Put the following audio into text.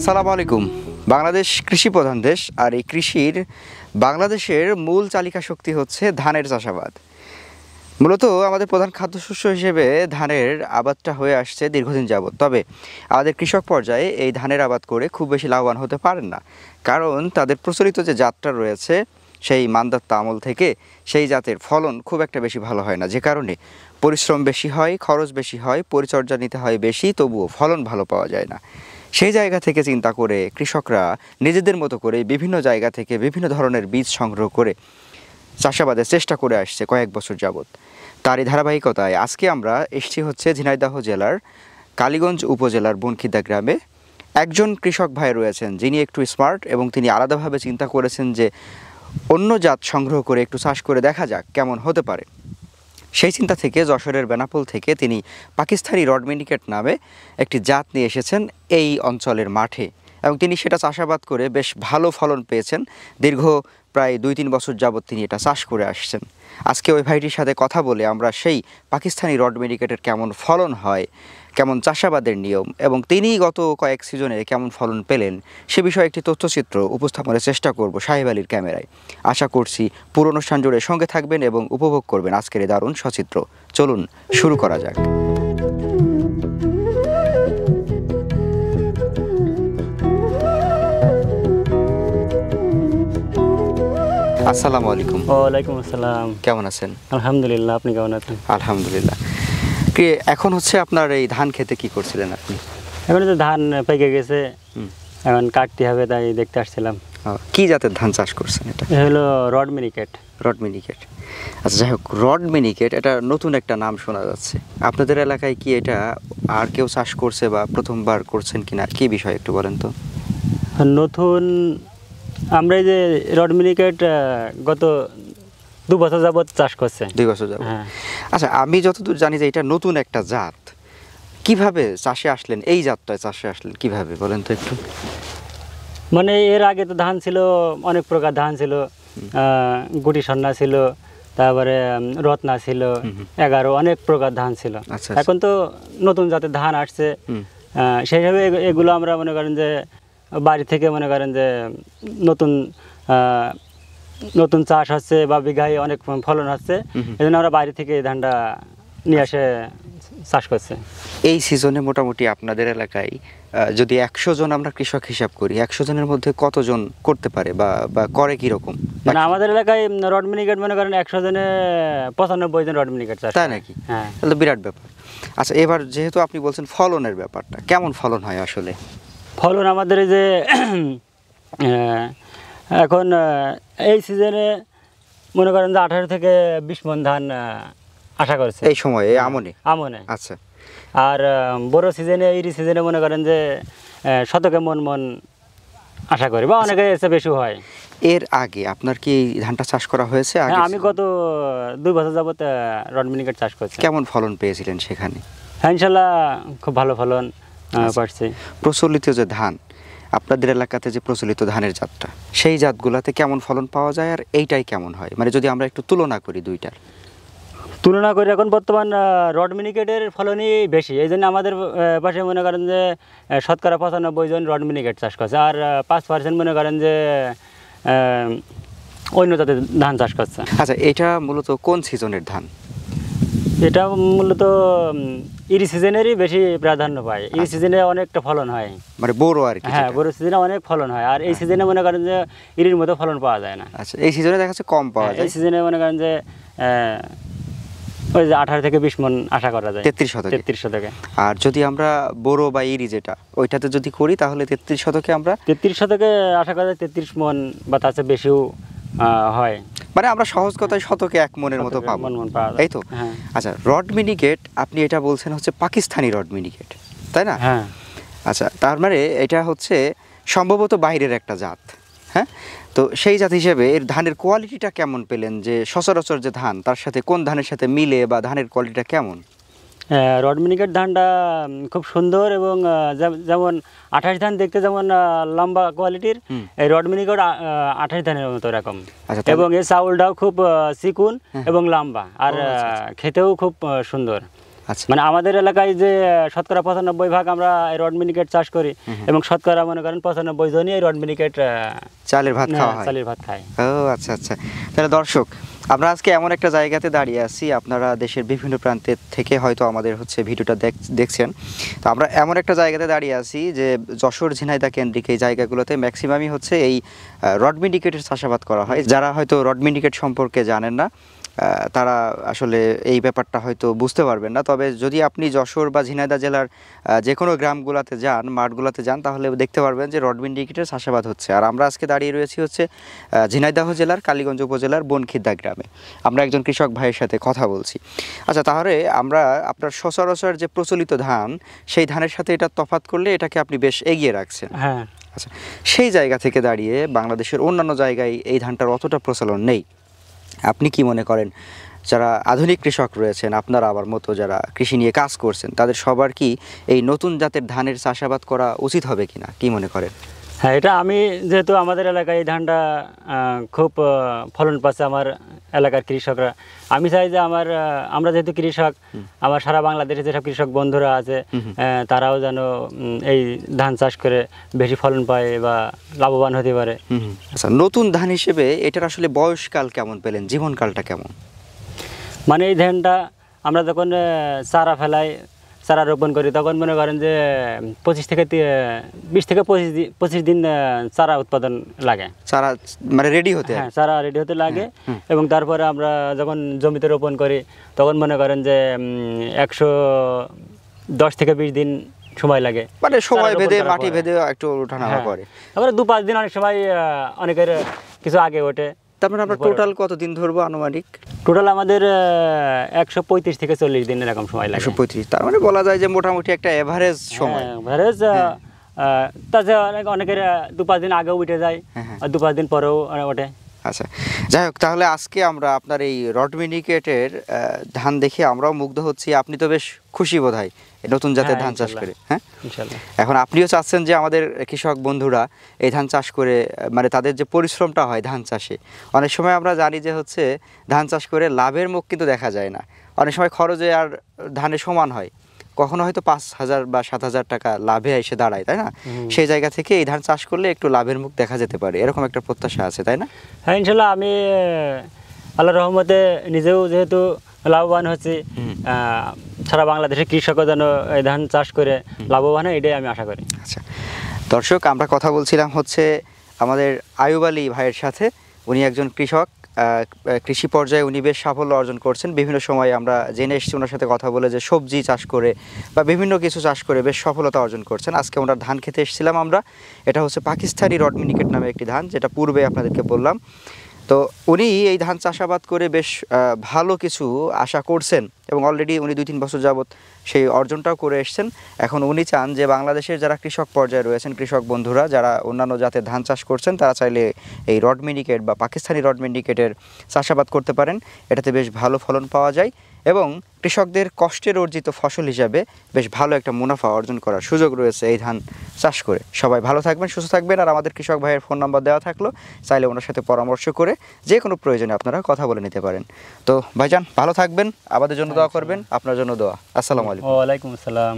আসসালামু আলাইকুম। বাংলাদেশ কৃষি প্রধান দেশ, আর এই কৃষির বাংলাদেশের মূল চালিকা শক্তি হচ্ছে ধানের চাষাবাদ। মূলত আমাদের প্রধান খাদ্যশস্য হিসেবে ধানের আবাদটা হয়ে আসছে দীর্ঘদিন যাবৎ। তবে আমাদের কৃষক পর্যায়ে এই ধানের আবাদ করে খুব বেশি লাভবান হতে পারেন না, কারণ তাদের প্রচলিত যে জাতটা রয়েছে সেই মান্দাত্তা আমল থেকে সেই জাতের ফলন খুব একটা বেশি ভালো হয় না, যে কারণে পরিশ্রম বেশি হয়, খরচ বেশি হয়, পরিচর্যা নিতে হয় বেশি, তবুও ফলন ভালো পাওয়া যায় না। সেই জায়গা থেকে চিন্তা করে কৃষকরা নিজেদের মতো করে বিভিন্ন জায়গা থেকে বিভিন্ন ধরনের বীজ সংগ্রহ করে চাষাবাদের চেষ্টা করে আসছে কয়েক বছর যাবৎ। তারই ধারাবাহিকতায় আজকে আমরা এসেছি হচ্ছে ঝিনাইদহ জেলার কালীগঞ্জ উপজেলার বনখিদা গ্রামে। একজন কৃষক ভাই রয়েছেন যিনি একটু স্মার্ট এবং তিনি আলাদাভাবে চিন্তা করেছেন যে অন্য জাত সংগ্রহ করে একটু চাষ করে দেখা যাক কেমন হতে পারে। সেই চিন্তা থেকে যশোরের বেনাপোল থেকে তিনি পাকিস্তানি রড মিনিকেট নামে একটি জাত নিয়ে এসেছেন এই অঞ্চলের মাঠে, এবং তিনি সেটা চাষাবাদ করে বেশ ভালো ফলন পেয়েছেন। দীর্ঘ প্রায় 2-3 বছর যাবৎ তিনি এটা চাষ করে আসছেন। আজকে ওই ভাইটির সাথে কথা বলে আমরা সেই পাকিস্তানি রড মিনিকেটের কেমন ফলন হয়, কেমন চাষাবাদের নিয়ম এবং তিনি গত কয়েক সিজনে কেমন ফলন পেলেন সে বিষয়ে একটি তথ্যচিত্র উপস্থাপনের চেষ্টা করব সাহেব আলীর ক্যামেরায়। আশা করছি পুরো অনুষ্ঠান জুড়ে সঙ্গে থাকবেন এবং উপভোগ করবেন আজকের এই দারুণ সচিত্র। চলুন শুরু করা যাক। আসসালামু আলাইকুম। ওয়ালাইকুম আসসালাম। কেমন আছেন? আলহামদুলিল্লাহ, আপনি কেমন আছেন? আলহামদুলিল্লাহ। এখন হচ্ছে আপনার এই ধান খেতে কি করছিলেন আপনি? এখন তো ধান পেকে গেছে, এখন কাটতে হবে, তাই দেখতে আসছিলাম। কি জাতের ধান চাষ করছেন এটা? হলো রড মিনিকেট। রড মিনিকেট, আচ্ছা যাই হোক, রড মিনিকেট এটা নতুন একটা নাম শোনা যাচ্ছে। আপনাদের এলাকায় কি এটা আর কেউ চাষ করছে বা প্রথমবার করছেন কিনা, কি বিষয় একটু বলেন তো। নতুন আমরা এই যে রড মিনিকেট গত 2 বছর যাবৎ চাষ করছে। 2 বছর যাবৎ? হ্যাঁ। আচ্ছা, আমি যতদূর জানি যে এটা নতুন একটা জাত। কিভাবে চাষে আসলেন, এই জাতটায় চাষে আসলেন কিভাবে বলেন তো একটু। মানে এর আগে তো ধান ছিল, অনেক প্রকার ধান ছিল, গুটি সন্না ছিল, তারপরে রত্না ছিল, 11 অনেক প্রকার ধান ছিল। আচ্ছা, এখন তো নতুন জাতের ধান আসছে, সেই হিসাবে এগুলো আমরা মনে করেন যে বাড়ি থেকে মনে করেন যে নতুন চাষ হচ্ছে বা বিঘায় অনেক ফলন হচ্ছে, এই জন্য আমরা বাইরে থেকে এই ধানটা নিয়ে এসে চাষ করছে। এই সিজনে মোটামুটি আপনাদের এলাকায় যদি 100 জন আমরা কৃষক হিসাব করি, 100 জনের মধ্যে কতজন করতে পারে বা করে কীরকম? মানে আমাদের এলাকায় রড মিনিকেট মনে করেন 100 জনে 95 জন রড মিনিকেট চাষ। তাই নাকি? হ্যাঁ, তাহলে বিরাট ব্যাপার। আচ্ছা, এবার যেহেতু আপনি বলছেন ফলনের ব্যাপারটা, কেমন ফলন হয় আসলে? ফলন আমাদের এই যে এখন এই সিজনে মনে করেন যে 18 থেকে 20 মণ ধান আশা করছে এই সময়ে, এই আমনে। আচ্ছা। আর বড় সিজনে, এই সিজনে মনে করেন যে শতকে মন আশা করি, বা অনেকে এসে বেশি হয়। এর আগে আপনার কি এই ধানটা চাষ করা হয়েছে? আমি গত 2 বছর যাবত রড মিনিকেট চাষ করছি। কেমন ফলন পেয়েছিলেন সেখানে? হ্যাঁ, ইনশাল্লাহ খুব ভালো ফলন পাচ্ছি। প্রচলিত যে ধান, আপনাদের এলাকাতে যে প্রচলিত ধানের জাতটা, সেই জাতগুলোতে কেমন ফলন পাওয়া যায় আর এইটাই কেমন হয়, মানে যদি আমরা একটু তুলনা করি দুইটার? তুলনা করে এখন বর্তমান রড মিনিকেটের ফলনই বেশি, এই জন্য আমাদের পাশে মনে করেন যে শতকরা 95 জন রড মিনিকেট চাষ করছে, আর 5% মনে করেন যে অন্য জাতের ধান চাষ করছে। আচ্ছা, এটা মূলত কোন সিজনের ধান? এটা মূলত ইরি সিজনেরই বেশি প্রাধান্য পায়। ইরি সিজনে অনেকটা ফলন হয়, মানে বড় আর কি। হ্যাঁ, বড় সিজনে অনেক ফলন হয়, আর এই সিজনে মনে করেন যে ইরির মতো ফলন পাওয়া যায় না। আচ্ছা, এই সিজনে দেখা যাচ্ছে কম পাওয়া যায়। এই সিজনে মনে করেন যে ওই যে 18 থেকে 20 মণ আশা করা যায় 33 শতকে। আর যদি আমরা বড় বা ইরি যেটা ওইটাতে যদি করি, তাহলে 33 শতকে আমরা 33 শতকে আশা করা যায় 33 মণ বা তার চেয়ে বেশিও হয়। মানে আমরা সহজ কথায় শতকে 1 মণের মতো পাবো, এই তো? আচ্ছা, রড মিনিকেট আপনি এটা বলছেন হচ্ছে পাকিস্তানি রড মিনিকেট, তাই না? হ্যাঁ। আচ্ছা, তার মানে এটা হচ্ছে সম্ভবত বাইরের একটা জাত। হ্যাঁ, তো সেই জাত হিসেবে এর ধানের কোয়ালিটিটা কেমন পেলেন, যে সচরাচর যে ধান তার সাথে কোন ধানের সাথে মিলে, বা ধানের কোয়ালিটিটা কেমন? রড মিনিকেট ধানটা খুব সুন্দর, এবং যেমন 28 ধান দেখতে যেমন লম্বা কোয়ালিটির, এই রড মিনিকেট 28 ধানের মতো এরকম। এবং এই চাউলটাও খুব চিকুন এবং লম্বা, আর খেতেও খুব সুন্দর। আচ্ছা। মানে আমাদের এলাকায় যে শতকরা 95% আমরা রড মিনিকেট চাষ করি এবং শতকরা মনে করেন 95 জনই এই রড মিনিকেট চালের ভাত খাওয়া হয়। চালের ভাত খায়। ও আচ্ছা আচ্ছা। তাহলে দর্শক, আমরা আজকে এমন একটা জায়গাতে দাঁড়িয়ে আছি, আপনারা দেশের বিভিন্ন প্রান্তের থেকে হয়তো আমাদের ভিডিওটা দেখছেন। তো আমরা এমন একটা জায়গাতে দাঁড়িয়ে আছি যে যশোর ঝিনাইদহ কেন্দ্রিক এই জায়গাগুলোতে ম্যাক্সিমামই এই রড মিনিকেটের চাষাবাদ করা হয়। যারা হয়তো রড মিনিকেট সম্পর্কে জানেন না, তারা আসলে এই ব্যাপারটা হয়তো বুঝতে পারবেন না। তবে যদি আপনি যশোর বা ঝিনাইদহ জেলার যে কোনো গ্রামগুলোতে যান, মাঠগুলোতে যান, তাহলে দেখতে পারবেন যে রড মিনিকেটের চাষাবাদ হচ্ছে। আর আমরা আজকে দাঁড়িয়ে রয়েছি ঝিনাইদহ জেলার কালীগঞ্জ উপজেলার বনখিদ্দা গ্রামে। আমরা একজন কৃষক ভাইয়ের সাথে কথা বলছি। আচ্ছা, তাহলে আমরা আপনার সচরাচর যে প্রচলিত ধান, সেই ধানের সাথে এটা তফাৎ করলে এটাকে আপনি বেশ এগিয়ে রাখছেন। হ্যাঁ। আচ্ছা, সেই জায়গা থেকে দাঁড়িয়ে বাংলাদেশের অন্যান্য জায়গায় এই ধানটার অতটা প্রচলন নেই। আপনি কি মনে করেন, যারা আধুনিক কৃষক রয়েছেন, আপনারা আবার মতো যারা কৃষি নিয়ে কাজ করছেন, তাদের সবার কি এই নতুন জাতের ধানের চাষাবাদ করা উচিত হবে কিনা, কি মনে করেন? হ্যাঁ, এটা আমি যেহেতু আমাদের এলাকায় এই ধানটা খুব ফলন পাচ্ছে আমার এলাকার কৃষকরা, আমি চাই যে আমরা যেহেতু কৃষক, আমার সারা বাংলাদেশে যেসব কৃষক বন্ধুরা আছে তারাও যেন এই ধান চাষ করে বেশি ফলন পায় বা লাভবান হতে পারে। আচ্ছা, নতুন ধান হিসেবে এটার আসলে বয়সকাল কেমন পেলেন, জীবনকালটা কেমন? মানে এই ধানটা আমরা যখন চারা রোপণ করি, তখন মনে করেন যে 20 থেকে 25 দিন চারা উৎপাদন লাগে। চারা মানে রেডি হতে? হ্যাঁ, চারা রেডি হতে লাগে। এবং তারপরে আমরা যখন জমিতে রোপণ করি, তখন মনে করেন যে 110 থেকে 20 দিন সময় লাগে। মানে সময় ভেদে, মাটি ভেদে একটু ওঠানামা করে। তারপরে 2-5 দিন অনেক সময় অনেকের কিছু আগে ওঠে। তারপরে আমরা টোটাল কতদিন ধরবো আনুমানিক? টোটাল আমাদের 135 থেকে 40 দিন এরকম সময় লাগে। 135, তার মানে বলা যায় যে মোটামুটি একটা এভারেজ সময়। এভারেজ। তাছাড়া অনেকের 2-5 দিন আগেও উঠে যায়, আর 2-5 দিন পরেও ওঠে। আচ্ছা, যাই হোক, তাহলে আজকে আমরা আপনার এই রড মিনিকেটের ধান দেখে আমরাও মুগ্ধ হচ্ছি। আপনি তো বেশ খুশি বোধহয় নতুন জাতের ধান চাষ করে। হ্যাঁ, ইনশাআল্লাহ। এখন আপনিও চাচ্ছেন যে আমাদের কৃষক বন্ধুরা এই ধান চাষ করে, মানে তাদের যে পরিশ্রমটা হয় ধান চাষে, অনেক সময় আমরা জানি যে ধান চাষ করে লাভের মুখ কিন্তু দেখা যায় না। অনেক সময় খরচে আর ধানের সমান হয়, কখনো হয়তো 5,000 বা 7,000 টাকা লাভে এসে দাঁড়ায়, তাই না? সেই জায়গা থেকে এই ধান চাষ করলে একটু লাভের মুখ দেখা যেতে পারে, এরকম একটা প্রত্যাশা আছে, তাই না? হ্যাঁ, ইনশাল্লাহ। আমি আল্লাহর রহমতে নিজেও যেহেতু লাভবান হচ্ছি, সারা বাংলাদেশের কৃষকও যেন এই ধান চাষ করে লাভবান হয়, এটাই আমি আশা করি। আচ্ছা দর্শক, আমরা কথা বলছিলাম আমাদের আয়ুব আলী ভাইয়ের সাথে। উনি একজন কৃষক, কৃষি পর্যায়ে উনি বেশ সাফল্য অর্জন করছেন। বিভিন্ন সময় আমরা জেনে এসেছি ওনার সাথে কথা বলে যে সবজি চাষ করে বা বিভিন্ন কিছু চাষ করে বেশ সফলতা অর্জন করছেন। আজকে ওনার ধান খেতে এসেছিলাম আমরা। এটা পাকিস্তানি রড মিনিকেট নামে একটি ধান, যেটা পূর্বে আপনাদেরকে বললাম। তো উনি এই ধান চাষাবাদ করে বেশ ভালো কিছু আশা করছেন এবং অলরেডি উনি 2-3 বছর যাবৎ সেই অর্জনটাও করে এসেছেন। এখন উনি চান যে বাংলাদেশের যারা কৃষক পর্যায়ে রয়েছেন, কৃষক বন্ধুরা যারা অন্যান্য জাতের ধান চাষ করছেন, তারা চাইলে এই রড মিনিকেট বা পাকিস্তানি রড মিনিকেটের চাষাবাদ করতে পারেন। এটাতে বেশ ভালো ফলন পাওয়া যায় এবং কৃষকদের কষ্টের অর্জিত ফসল হিসাবে বেশ ভালো একটা মুনাফা অর্জন করার সুযোগ রয়েছে এই ধান চাষ করে। সবাই ভালো থাকবেন, সুস্থ থাকবেন। আর আমাদের কৃষক ভাইয়ের ফোন নাম্বার দেওয়া থাকলো, চাইলে ওনার সাথে পরামর্শ করে যে কোনো প্রয়োজনে আপনারা কথা বলে নিতে পারেন। তো ভাইজান ভালো থাকবেন, আমাদের জন্য দোয়া করবেন, আপনার জন্য দোয়া। আসসালামু আলাইকুম। ওয়ালাইকুম আসসালাম।